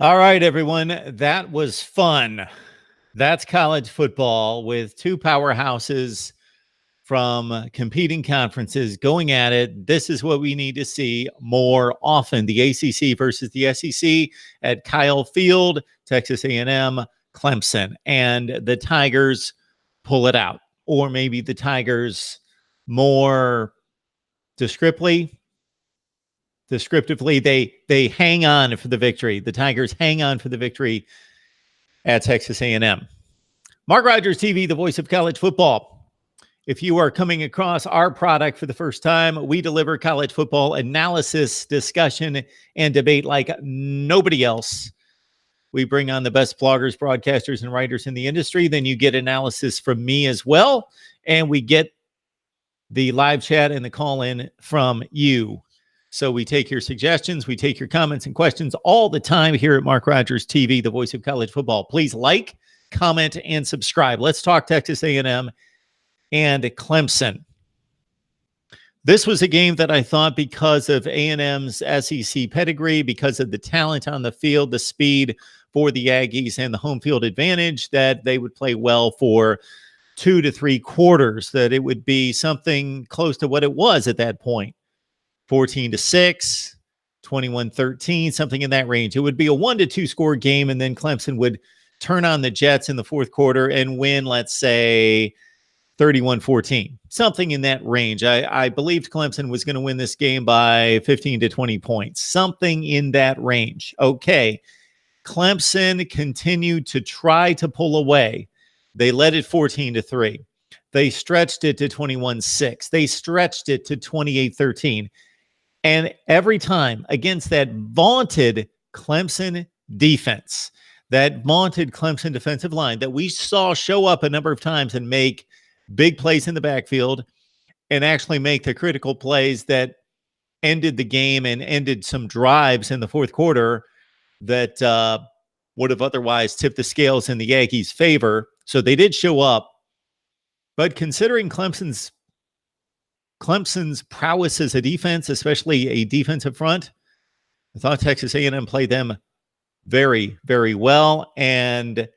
All right, everyone. That was fun. That's college football with two powerhouses from competing conferences going at it. This is what we need to see more often. The ACC versus the SEC at Kyle Field, Texas A&M, Clemson, and the Tigers pull it out. Or maybe the Tigers more descriptively, they hang on for the victory. The Tigers hang on for the victory at Texas A&M. Mark Rogers TV, the voice of college football. If you are coming across our product for the first time, we deliver college football analysis, discussion, and debate like nobody else. We bring on the best bloggers, broadcasters, and writers in the industry. Then you get analysis from me as well. And we get the live chat and the call-in from you. So we take your suggestions, we take your comments and questions all the time here at Mark Rogers TV, the voice of college football. Please like, comment, and subscribe. Let's talk Texas A&M and Clemson. This was a game that I thought, because of A&M's SEC pedigree, because of the talent on the field, the speed for the Aggies, and the home field advantage, that they would play well for 2 to 3 quarters, that it would be something close to what it was at that point. 14-6, 21-13, something in that range. It would be a 1-2 score game, and then Clemson would turn on the Jets in the fourth quarter and win, let's say, 31-14, something in that range. I believed Clemson was going to win this game by 15 to 20 points, something in that range. Okay, Clemson continued to try to pull away. They led it 14-3. They stretched it to 21-6. They stretched it to 28-13. And every time against that vaunted Clemson defense, that vaunted Clemson defensive line that we saw show up a number of times and make big plays in the backfield and actually make the critical plays that ended the game and ended some drives in the fourth quarter that would have otherwise tipped the scales in the Aggies' favor. So they did show up. But considering Clemson's prowess as a defense, especially a defensive front, I thought Texas A&M played them very, very well. And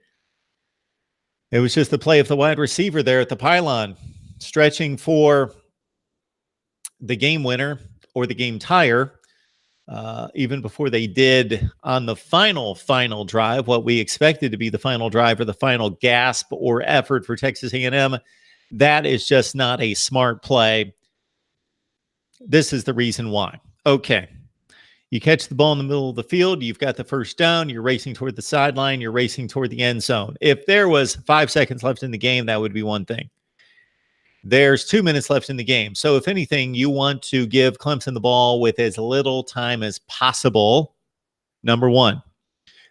it was just the play of the wide receiver there at the pylon, stretching for the game winner or the game tire, even before they did on the final drive, what we expected to be the final drive or the final gasp or effort for Texas A&M. That is just not a smart play. This is the reason why. Okay. You catch the ball in the middle of the field. You've got the first down. You're racing toward the sideline. You're racing toward the end zone. If there was 5 seconds left in the game, that would be one thing. There's 2 minutes left in the game. So if anything, you want to give Clemson the ball with as little time as possible. Number one.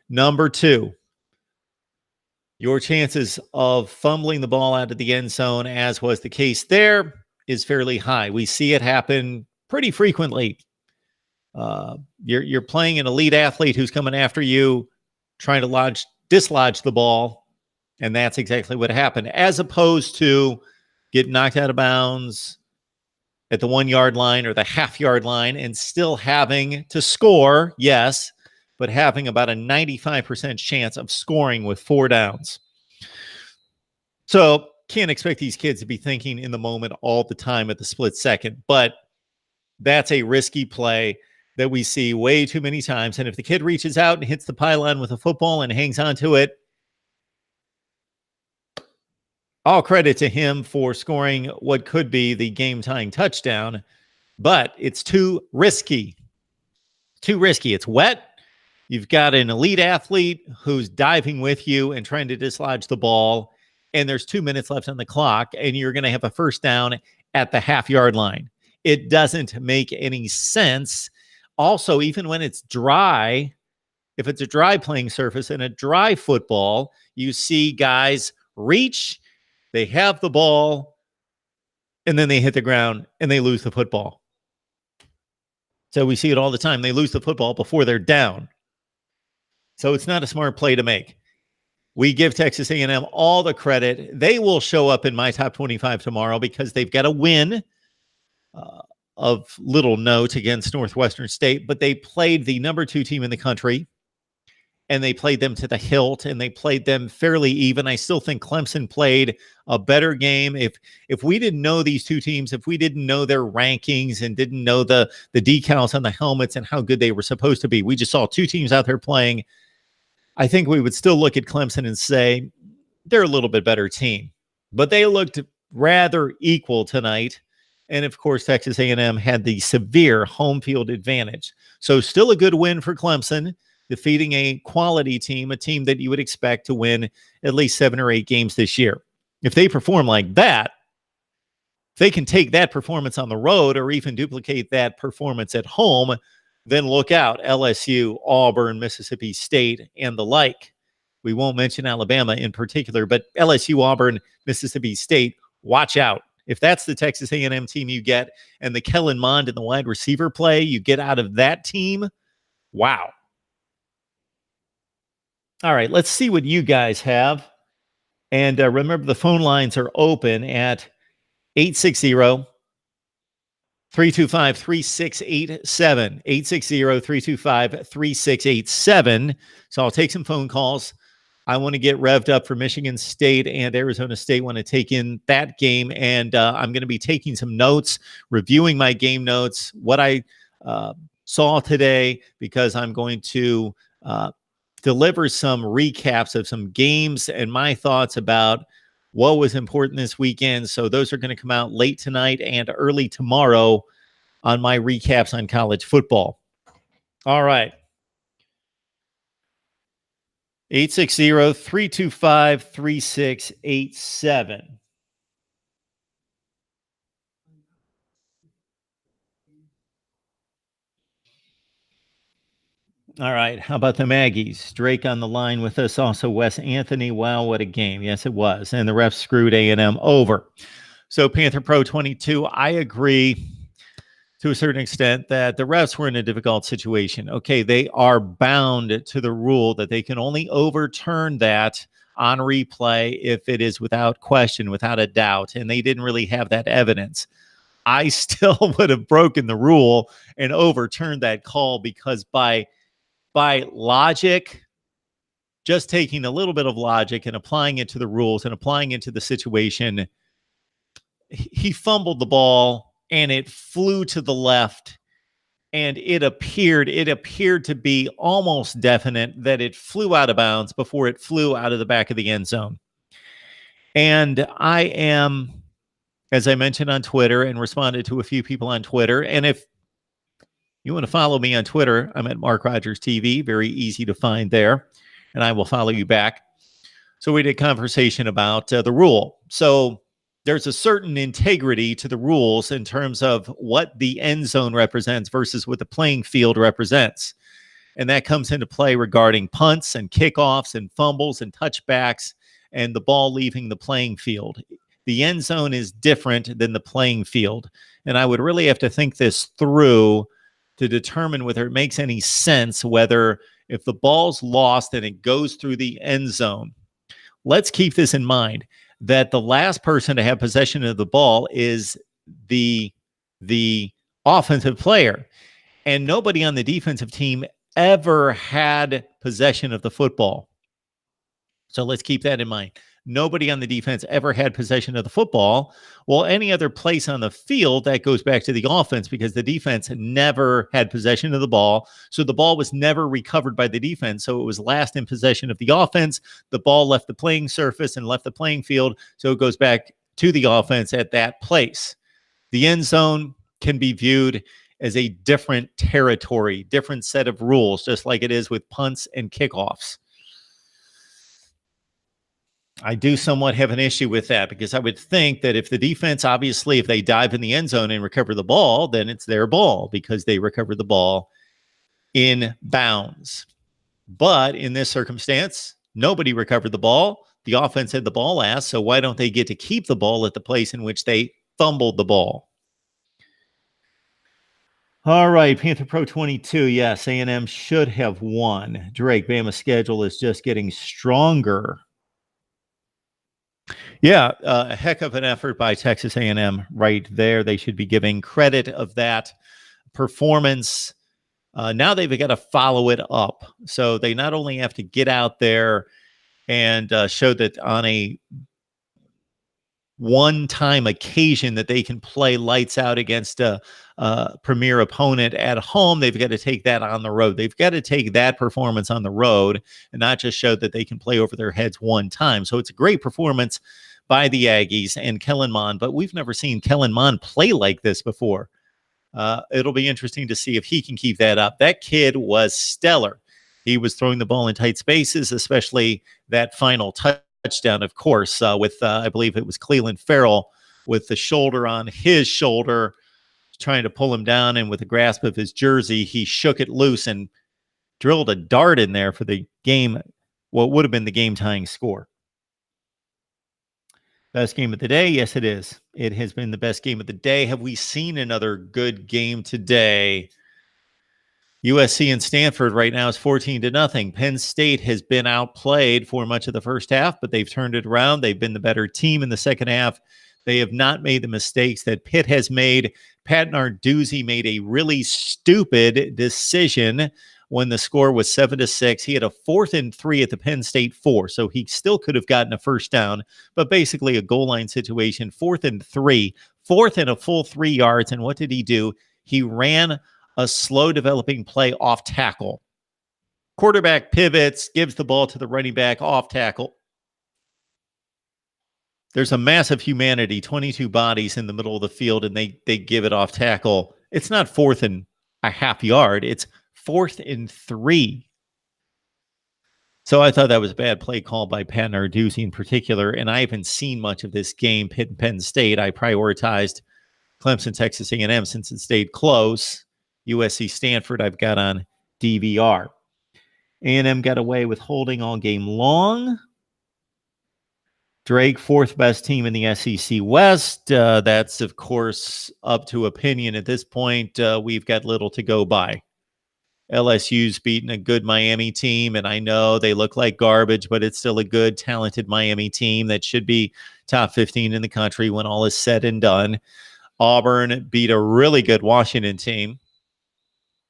Number two, your chances of fumbling the ball out of the end zone, as was the case there, is fairly high. We see it happen pretty frequently. You're playing an elite athlete who's coming after you, trying to dislodge the ball, and that's exactly what happened, as opposed to get knocked out of bounds at the 1 yard line or the half yard line and still having to score, yes, but having about a 95% chance of scoring with 4 downs. So can't expect these kids to be thinking in the moment all the time at the split second, but that's a risky play that we see way too many times. And if the kid reaches out and hits the pylon with a football and hangs onto it, all credit to him for scoring what could be the game-tying touchdown, but it's too risky. Too risky. It's wet. You've got an elite athlete who's diving with you and trying to dislodge the ball, and there's 2 minutes left on the clock, and you're going to have a first down at the half-yard line. It doesn't make any sense. Also, even when it's dry, if it's a dry playing surface and a dry football, you see guys reach, they have the ball, and then they hit the ground and they lose the football. So we see it all the time. They lose the football before they're down. So it's not a smart play to make. We give Texas A&M all the credit. They will show up in my top 25 tomorrow because they've got a win of little note against Northwestern State, but they played the number 2 team in the country. and they played them to the hilt, and they played them fairly even. I still think Clemson played a better game. If we didn't know these two teams, if we didn't know their rankings and didn't know the decals on the helmets and how good they were supposed to be, we just saw two teams out there playing, I think we would still look at Clemson and say they're a little bit better team. But they looked rather equal tonight. And of course, Texas A&M had the severe home field advantage. So still a good win for Clemson, defeating a quality team, a team that you would expect to win at least 7 or 8 games this year. If they perform like that, if they can take that performance on the road or even duplicate that performance at home, then look out. LSU, Auburn, Mississippi State, and the like. We won't mention Alabama in particular, but LSU, Auburn, Mississippi State, watch out. If that's the Texas A&M team you get and the Kellen Mond and the wide receiver play you get out of that team, wow. All right, let's see what you guys have. And remember, the phone lines are open at 860-325-3687, 860-325-3687. So I'll take some phone calls. I want to get revved up for Michigan State and Arizona State. Want to take in that game, and I'm going to be taking some notes, reviewing my game notes, what I saw today, because I'm going to deliver some recaps of some games and my thoughts about what was important this weekend. So those are going to come out late tonight and early tomorrow on my recaps on college football. All right. 860-325-3687. All right. How about the Aggies? Drake on the line with us. Also, Wes Anthony. Wow, what a game. Yes, it was. And the refs screwed A&M over. So, Panther Pro 22, I agree to a certain extent that the refs were in a difficult situation. Okay, they are bound to the rule that they can only overturn that on replay if it is without question, without a doubt. And they didn't really have that evidence. I still would have broken the rule and overturned that call, because by logic, just taking a little bit of logic and applying it to the rules and applying it to the situation, he fumbled the ball and it flew to the left, and it appeared to be almost definite that it flew out of bounds before it flew out of the back of the end zone. And I am, as I mentioned on Twitter and responded to a few people on Twitter, and if you want to follow me on Twitter, I'm at Mark Rogers TV. Very easy to find there, and I will follow you back. So we did a conversation about the rule. So there's a certain integrity to the rules in terms of what the end zone represents versus what the playing field represents. And that comes into play regarding punts and kickoffs and fumbles and touchbacks and the ball leaving the playing field. The end zone is different than the playing field. And I would really have to think this through to determine whether it makes any sense, whether if the ball's lost and it goes through the end zone. Let's keep this in mind, that the last person to have possession of the ball is the offensive player. And nobody on the defensive team ever had possession of the football. So let's keep that in mind. Nobody on the defense ever had possession of the football. Well, any other place on the field, that goes back to the offense, because the defense never had possession of the ball. So the ball was never recovered by the defense. So it was last in possession of the offense. The ball left the playing surface and left the playing field. So it goes back to the offense at that place. The end zone can be viewed as a different territory, different set of rules, just like it is with punts and kickoffs. I do somewhat have an issue with that, because I would think that if the defense, obviously, if they dive in the end zone and recover the ball, then it's their ball because they recovered the ball in bounds. But in this circumstance, nobody recovered the ball. The offense had the ball last, so why don't they get to keep the ball at the place in which they fumbled the ball? All right, Panther Pro 22. Yes, A&M should have won. Drake, Bama's schedule is just getting stronger. Yeah, a heck of an effort by Texas A&M right there. They should be giving credit of that performance Now they've got to follow it up. So they not only have to get out there and show that on a one-time occasion that they can play lights out against a premier opponent at home, they've got to take that on the road. They've got to take that performance on the road and not just show that they can play over their heads one time. So it's a great performance by the Aggies and Kellen Mond, but we've never seen Kellen Mond play like this before. It'll be interesting to see if he can keep that up. That kid was stellar. He was throwing the ball in tight spaces, especially that final touchdown, of course, with I believe it was Cleveland Farrell with the shoulder on his shoulder, trying to pull him down, and with a grasp of his jersey, he shook it loose and drilled a dart in there for the game, what would have been the game-tying score. Best game of the day? Yes, it is. It has been the best game of the day. Have we seen another good game today? USC and Stanford right now is 14-0. Penn State has been outplayed for much of the first half, but they've turned it around. They've been the better team in the second half. They have not made the mistakes that Pitt has made. Pat Narduzzi made a really stupid decision when the score was 7-6. He had a 4th and 3 at the Penn State 4, so he still could have gotten a first down, but basically a goal line situation. 4th and 3, 4th and a full 3 yards, and what did he do? He ran a slow developing play off tackle. Quarterback pivots, gives the ball to the running back off tackle. There's a massive humanity, 22 bodies in the middle of the field, and they give it off tackle. It's not 4th and a half yard. It's 4th and 3. So I thought that was a bad play call by Pat Narduzzi in particular, and I haven't seen much of this game, Pitt and Penn State. I prioritized Clemson, Texas A&M since it stayed close. USC Stanford I've got on DVR. A&M got away with holding all game long. Drake, 4th best team in the SEC West. That's, of course, up to opinion at this point. We've got little to go by. LSU's beaten a good Miami team, and I know they look like garbage, but it's still a good, talented Miami team that should be top 15 in the country when all is said and done. Auburn beat a really good Washington team.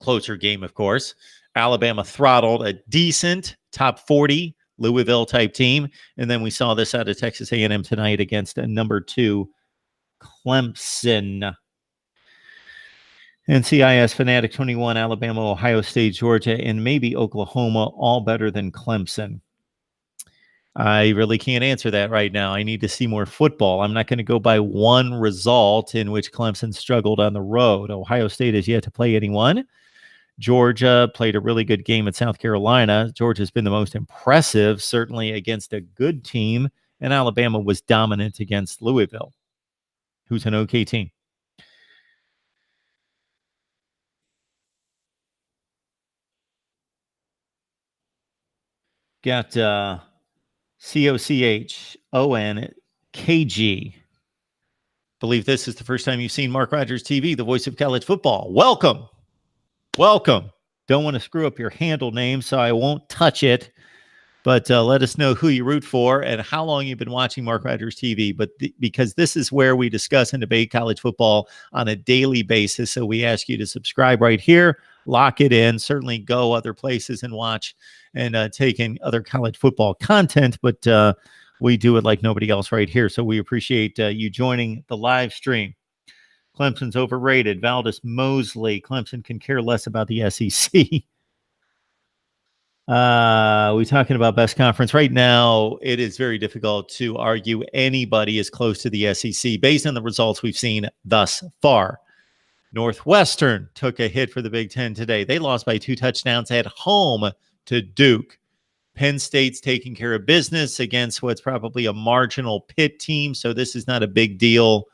Closer game, of course. Alabama throttled a decent top 40 Louisville type team. And then we saw this out of Texas A&M tonight against a number 2 Clemson. NCIS Fanatic 21, Alabama, Ohio State, Georgia, and maybe Oklahoma, all better than Clemson. I really can't answer that right now. I need to see more football. I'm not going to go by one result in which Clemson struggled on the road. Ohio State has yet to play anyone. Georgia played a really good game at South Carolina. Georgia's been the most impressive, certainly against a good team. And Alabama was dominant against Louisville, who's an okay team. Got COCHONKG. Believe this is the first time you've seen Mark Rogers TV, the voice of college football. Welcome. Welcome. Don't want to screw up your handle name, so I won't touch it. But let us know who you root for and how long you've been watching Mark Rogers TV. But because this is where we discuss and debate college football on a daily basis. So we ask you to subscribe right here, lock it in, certainly go other places and watch and take in other college football content. But we do it like nobody else right here. So we appreciate you joining the live stream. Clemson's overrated. Valdez Mosley. Clemson can care less about the SEC. We talking about best conference right now. It is very difficult to argue anybody is close to the SEC based on the results we've seen thus far. Northwestern took a hit for the Big Ten today. They lost by 2 touchdowns at home to Duke. Penn State's taking care of business against what's probably a marginal Pitt team, so this is not a big deal.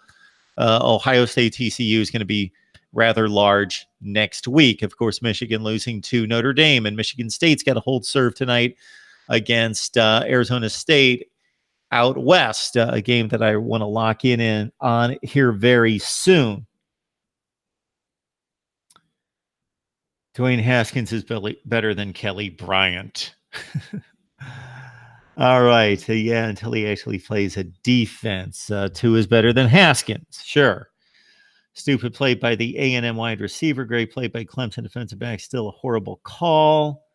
Ohio State TCU is going to be rather large next week. Of course, Michigan losing to Notre Dame, and Michigan State's got a hold serve tonight against Arizona State out west, a game that I want to lock in on here very soon. Dwayne Haskins is better than Kelly Bryant. All right. Yeah, until he actually plays a defense. 2 is better than Haskins. Sure. Stupid play by the A&M wide receiver. Great play by Clemson defensive back. Still a horrible call.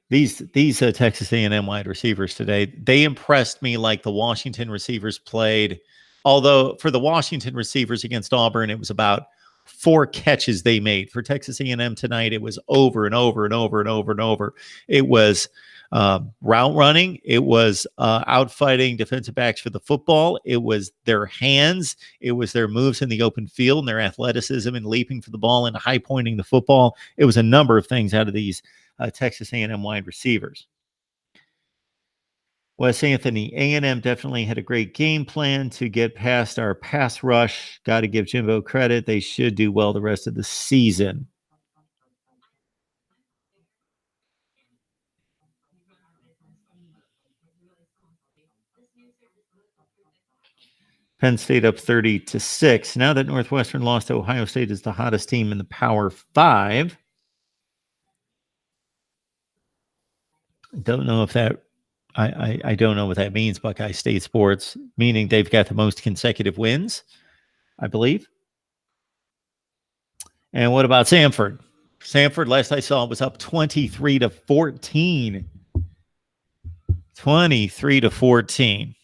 These Texas A&M wide receivers today, they impressed me like the Washington receivers played. Although for the Washington receivers against Auburn, it was about 4 catches they made. For Texas A&M tonight, it was over and over and over and over and over. It was route running. It was outfighting defensive backs for the football. It was their hands. It was their moves in the open field and their athleticism and leaping for the ball and high pointing the football. It was a number of things out of these Texas A&M wide receivers. Wes Anthony, A&M definitely had a great game plan to get past our pass rush. Got to give Jimbo credit. They should do well the rest of the season. Penn State up 30-6. Now that Northwestern lost to Ohio State is the hottest team in the Power 5. I don't know if that I don't know what that means, Buckeye State Sports, meaning they've got the most consecutive wins, I believe. And what about Samford? Samford, last I saw, was up 23-14. 23-14.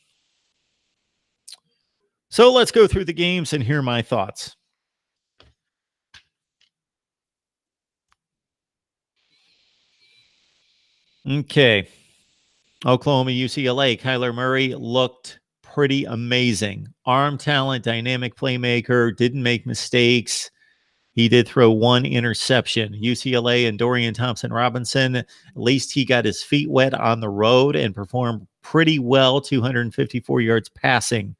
So let's go through the games and hear my thoughts. Okay. Oklahoma, UCLA. Kyler Murray looked pretty amazing. Arm talent, dynamic playmaker, didn't make mistakes. He did throw 1 interception. UCLA and Dorian Thompson-Robinson, at least he got his feet wet on the road and performed pretty well, 254 yards passing.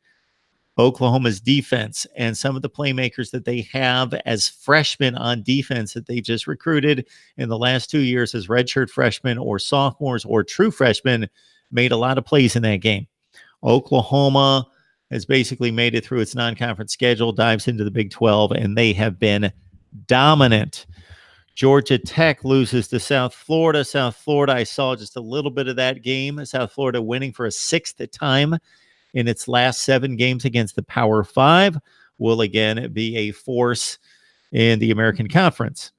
Oklahoma's defense and some of the playmakers that they have as freshmen on defense that they just recruited in the last 2 years as redshirt freshmen or sophomores or true freshmen made a lot of plays in that game. Oklahoma has basically made it through its non-conference schedule, dives into the Big 12, and they have been dominant. Georgia Tech loses to South Florida. South Florida, I saw just a little bit of that game. South Florida winning for a 6th time in its last 7 games against the Power 5, will again be a force in the American Conference.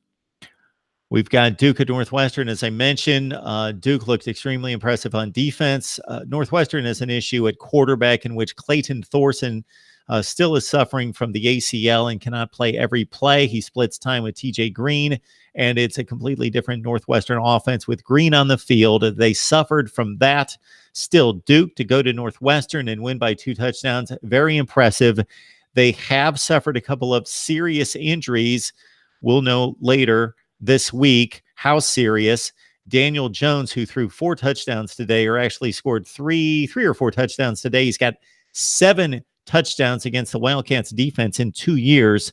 We've got Duke at Northwestern. As I mentioned, Duke looked extremely impressive on defense. Northwestern has an issue at quarterback in which Clayton Thorson still is suffering from the ACL and cannot play every play. He splits time with TJ Green, and it's a completely different Northwestern offense with Green on the field. They suffered from that. Still, Duke to go to Northwestern and win by 2 touchdowns, very impressive. They have suffered a couple of serious injuries. We'll know later this week how serious. Daniel Jones, who threw 4 touchdowns today, or actually scored three or 4 touchdowns today. He's got 7 touchdowns against the Wildcats defense in 2 years.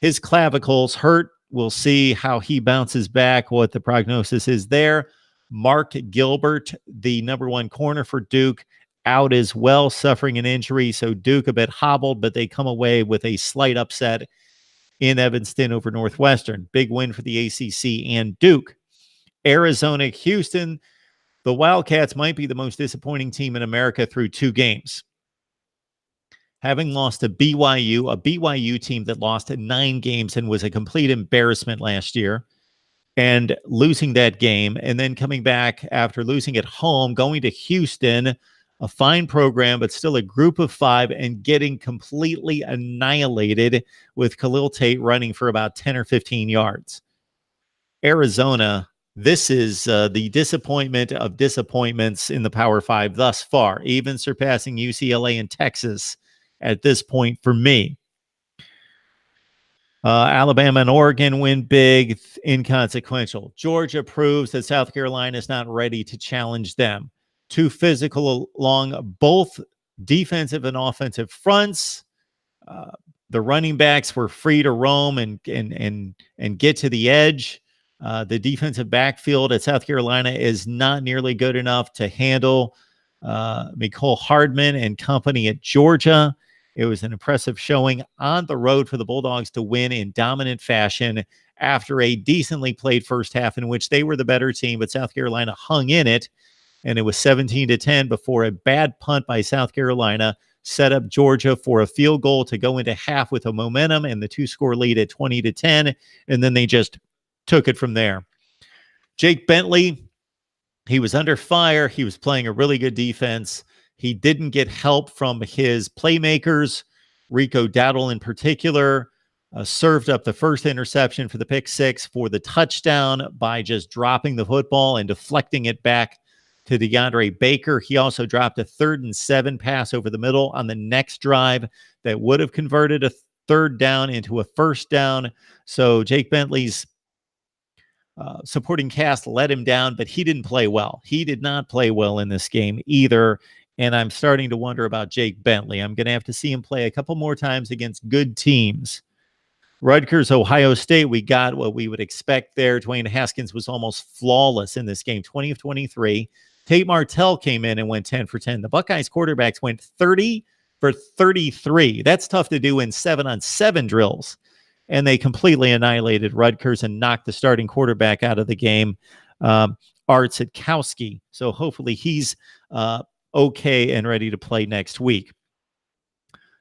His clavicles hurt. We'll see how he bounces back, what the prognosis is there. Mark Gilbert, the number 1 corner for Duke, out as well, suffering an injury. So Duke a bit hobbled, but they come away with a slight upset in Evanston over Northwestern. Big win for the ACC and Duke. Arizona, Houston. The Wildcats might be the most disappointing team in America through 2 games. Having lost to BYU, a BYU team that lost 9 games and was a complete embarrassment last year, and losing that game, and then coming back after losing at home, going to Houston, a fine program, but still a group of 5, and getting completely annihilated with Khalil Tate running for about 10 or 15 yards. Arizona, this is the disappointment of disappointments in the Power 5 thus far, even surpassing UCLA and Texas at this point for me. Alabama and Oregon win big, inconsequential. Georgia proves that South Carolina is not ready to challenge them. Too physical along both defensive and offensive fronts. The running backs were free to roam and get to the edge. The defensive backfield at South Carolina is not nearly good enough to handle Mecole Hardman and company at Georgia. It was an impressive showing on the road for the Bulldogs to win in dominant fashion after a decently played first half in which they were the better team, but South Carolina hung in it, and it was 17-10 before a bad punt by South Carolina set up Georgia for a field goal to go into half with a momentum and the 2-score lead at 20-10, and then they just took it from there. Jake Bentley, he was under fire. He was playing a really good defense. He didn't get help from his playmakers. Rico Dowdle in particular served up the first interception for the pick six for the touchdown by just dropping the football and deflecting it back to DeAndre Baker. He also dropped a 3rd and 7 pass over the middle on the next drive that would have converted a 3rd down into a 1st down. So Jake Bentley's supporting cast let him down, but he didn't play well. He did not play well in this game either. And I'm starting to wonder about Jake Bentley. I'm going to have to see him play a couple more times against good teams. Rutgers, Ohio State, we got what we would expect there. Dwayne Haskins was almost flawless in this game, 20 of 23. Tate Martell came in and went 10 for 10. The Buckeyes quarterbacks went 30 for 33. That's tough to do in 7-on-7 drills. And they completely annihilated Rutgers and knocked the starting quarterback out of the game, Art Sitkowski. So hopefully he's okay and ready to play next week.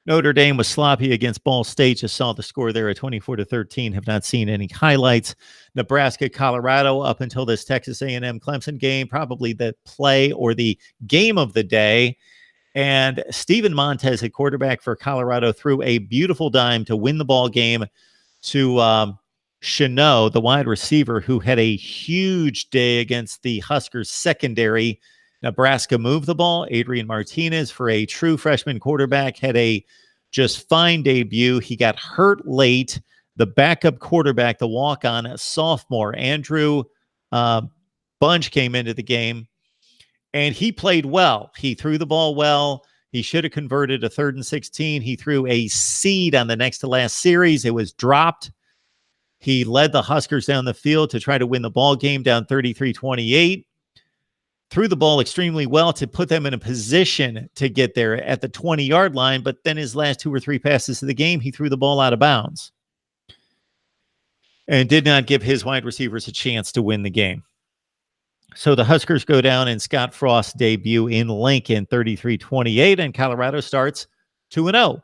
Notre Dame was sloppy against Ball State. Just saw the score there at 24-13. Have not seen any highlights. Nebraska, Colorado, up until this Texas A&M Clemson game, probably the play or the game of the day. And Steven Montez, a quarterback for Colorado, threw a beautiful dime to win the ball game to Chanot, the wide receiver, who had a huge day against the Huskers secondary. Nebraska moved the ball. Adrian Martinez, for a true freshman quarterback, had a just fine debut. He got hurt late. The backup quarterback, the walk-on sophomore, Andrew Bunch, came into the game, and he played well. He threw the ball well. He should have converted a 3rd and 16. He threw a seed on the next to last series. It was dropped. He led the Huskers down the field to try to win the ball game, down 33-28. Threw the ball extremely well to put them in a position to get there at the 20-yard line, but then his last 2 or 3 passes of the game, he threw the ball out of bounds and did not give his wide receivers a chance to win the game. So the Huskers go down in Scott Frost's debut in Lincoln, 33-28, and Colorado starts 2-0.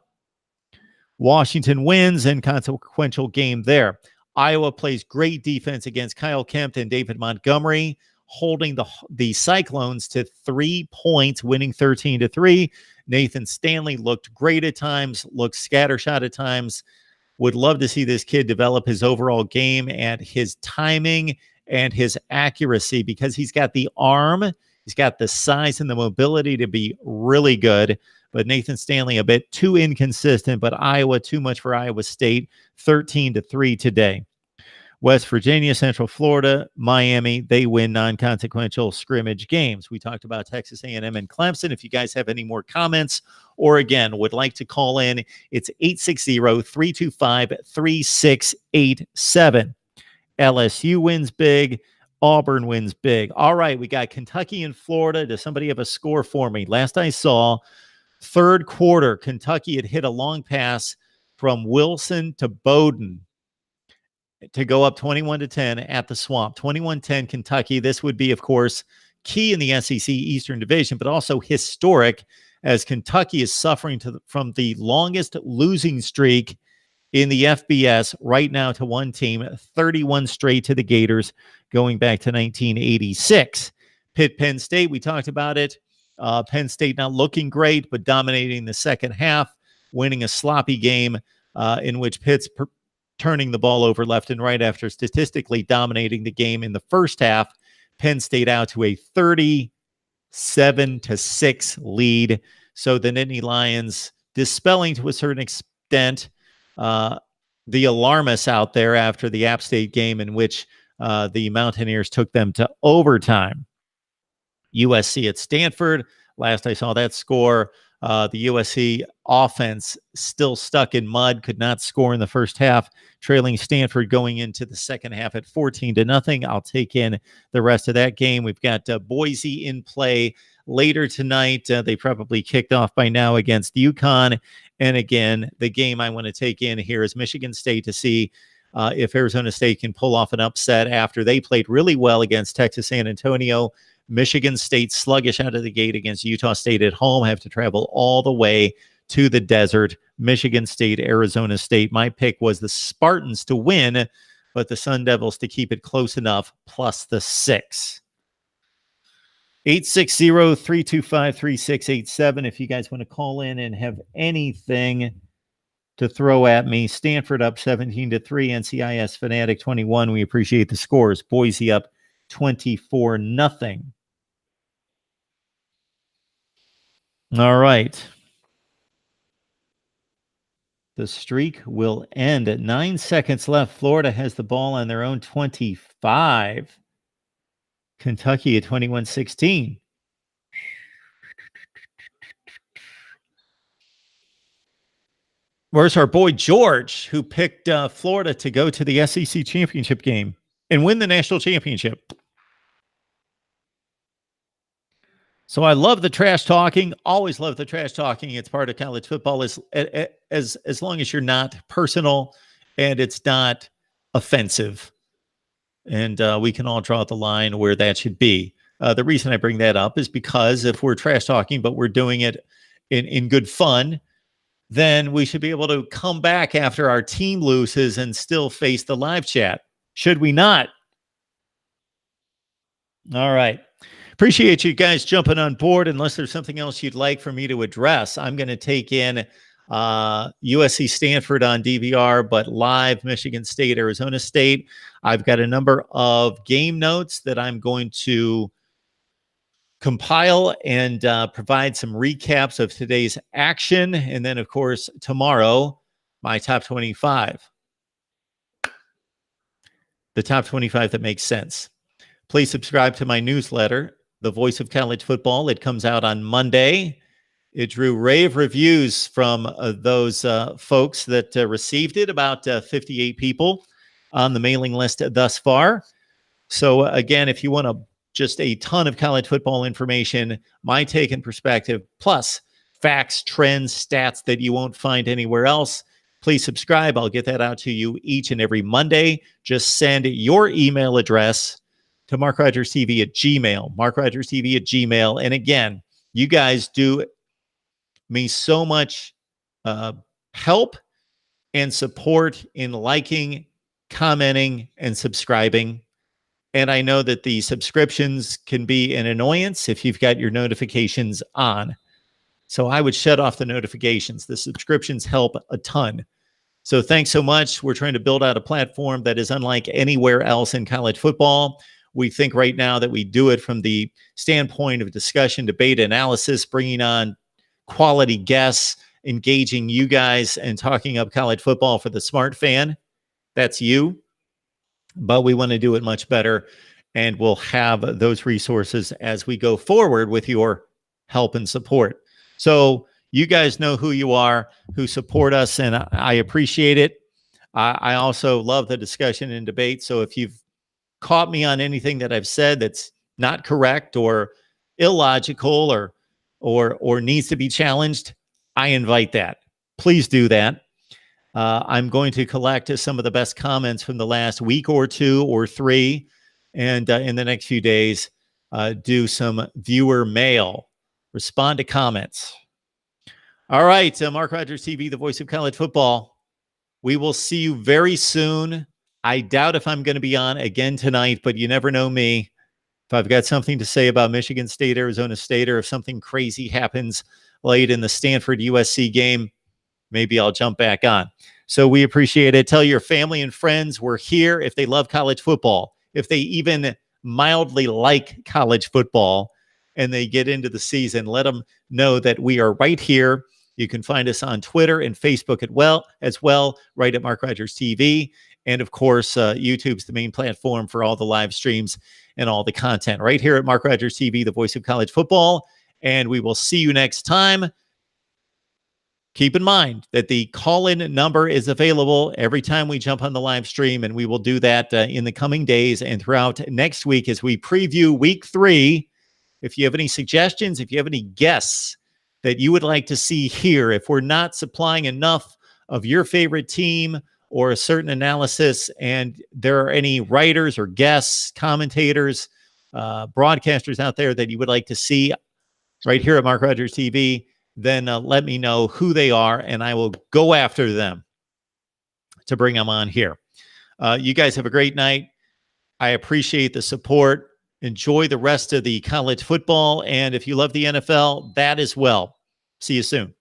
Washington wins, and consequential game there. Iowa plays great defense against Kyle Kempt and David Montgomery, holding the Cyclones to 3 points, winning 13-3. Nathan Stanley looked great at times, looked scattershot at times. Would love to see this kid develop his overall game and his timing and his accuracy, because he's got the arm, he's got the size and the mobility to be really good. But Nathan Stanley a bit too inconsistent, but Iowa too much for Iowa State, 13-3 today. West Virginia, Central Florida, Miami, they win non-consequential scrimmage games. We talked about Texas A&M and Clemson. If you guys have any more comments or, again, would like to call in, it's 860-325-3687. LSU wins big. Auburn wins big. All right, we got Kentucky and Florida. Does somebody have a score for me? Last I saw, 3rd quarter, Kentucky had hit a long pass from Wilson to Bowden to go up 21-10 at the Swamp. 21-10 Kentucky. This would be, of course, key in the SEC Eastern Division, but also historic, as Kentucky is suffering from the longest losing streak in the FBS right now to one team, 31 straight to the Gators, going back to 1986. Pitt, Penn State, we talked about it. Penn State not looking great, but dominating the second half, winning a sloppy game in which Pitt's turning the ball over left and right after statistically dominating the game in the first half. Penn State out to a 37-6 lead. So the Nittany Lions dispelling to a certain extent the alarmists out there after the App State game, in which the Mountaineers took them to overtime. USC at Stanford. Last I saw that score, the USC offense still stuck in mud, could not score in the first half, trailing Stanford going into the second half at 14-0. I'll take in the rest of that game. We've got Boise in play later tonight. They probably kicked off by now against UConn. And again, the game I want to take in here is Michigan State, to see if Arizona State can pull off an upset after they played really well against Texas San Antonio Michigan State sluggish out of the gate against Utah State at home, have to travel all the way to the desert. Michigan State, Arizona State. My pick was the Spartans to win, but the Sun Devils to keep it close enough, plus the 6. 860-325-3687 if you guys want to call in and have anything to throw at me. Stanford up 17-3, NCIS Fanatic 21. We appreciate the scores. Boise up 24-0. All right. The streak will end at 9 seconds left. Florida has the ball on their own 25. Kentucky at 21-16. Where's our boy George, who picked Florida to go to the SEC championship game and win the national championship? So I love the trash talking. Always love the trash talking. It's part of college football. As long as you're not personal and it's not offensive, and we can all draw the line where that should be. The reason I bring that up is because if we're trash talking, but we're doing it in good fun, then we should be able to come back after our team loses and still face the live chat. Should we not? All right. Appreciate you guys jumping on board. Unless there's something else you'd like for me to address, I'm going to take in USC Stanford on DVR, but live Michigan State, Arizona State. I've got a number of game notes that I'm going to compile and provide some recaps of today's action. And then, of course, tomorrow, my top 25. The top 25 that makes sense. Please subscribe to my newsletter, The Voice of College Football. It comes out on Monday. It drew rave reviews from those folks that received it, about 58 people on the mailing list thus far. So, again, if you want just a ton of college football information, my take and perspective, plus facts, trends, stats that you won't find anywhere else, please subscribe. I'll get that out to you each and every Monday. Just send your email address to markrogerstv@gmail.com, markrogerstv@gmail.com. And again, you guys do me so much help and support in liking, commenting, and subscribing. And I know that the subscriptions can be an annoyance if you've got your notifications on. So I would shut off the notifications. The subscriptions help a ton. So thanks so much. We're trying to build out a platform that is unlike anywhere else in college football. We think right now that we do it from the standpoint of discussion, debate, analysis, bringing on quality guests, engaging you guys, and talking up college football for the smart fan. That's you. But we want to do it much better, and we'll have those resources as we go forward with your help and support. So you guys know who you are, who support us, and I appreciate it. I also love the discussion and debate. So if you've caught me on anything that I've said that's not correct or illogical or needs to be challenged, I invite that. Please do that. I'm going to collect some of the best comments from the last week or two or three, and in the next few days, do some viewer mail, respond to comments. All right, Mark Rogers TV, the voice of college football. We will see you very soon. I doubt if I'm going to be on again tonight, but you never know me. If I've got something to say about Michigan State, Arizona State, or if something crazy happens late in the Stanford USC game, maybe I'll jump back on. So we appreciate it. Tell your family and friends we're here if they love college football, if they even mildly like college football and they get into the season. Let them know that we are right here. You can find us on Twitter and Facebook as well, right at Mark Rogers TV. And of course, YouTube's the main platform for all the live streams and all the content right here at Mark Rogers TV, the voice of college football. And we will see you next time. Keep in mind that the call-in number is available every time we jump on the live stream, and we will do that in the coming days and throughout next week as we preview week 3. If you have any suggestions, if you have any guests that you would like to see here, if we're not supplying enough of your favorite team or a certain analysis and there are any writers or guests, commentators, broadcasters out there that you would like to see right here at Mark Rogers TV, then let me know who they are, and I will go after them to bring them on here. You guys have a great night. I appreciate the support. Enjoy the rest of the college football. And if you love the NFL, that as well. See you soon.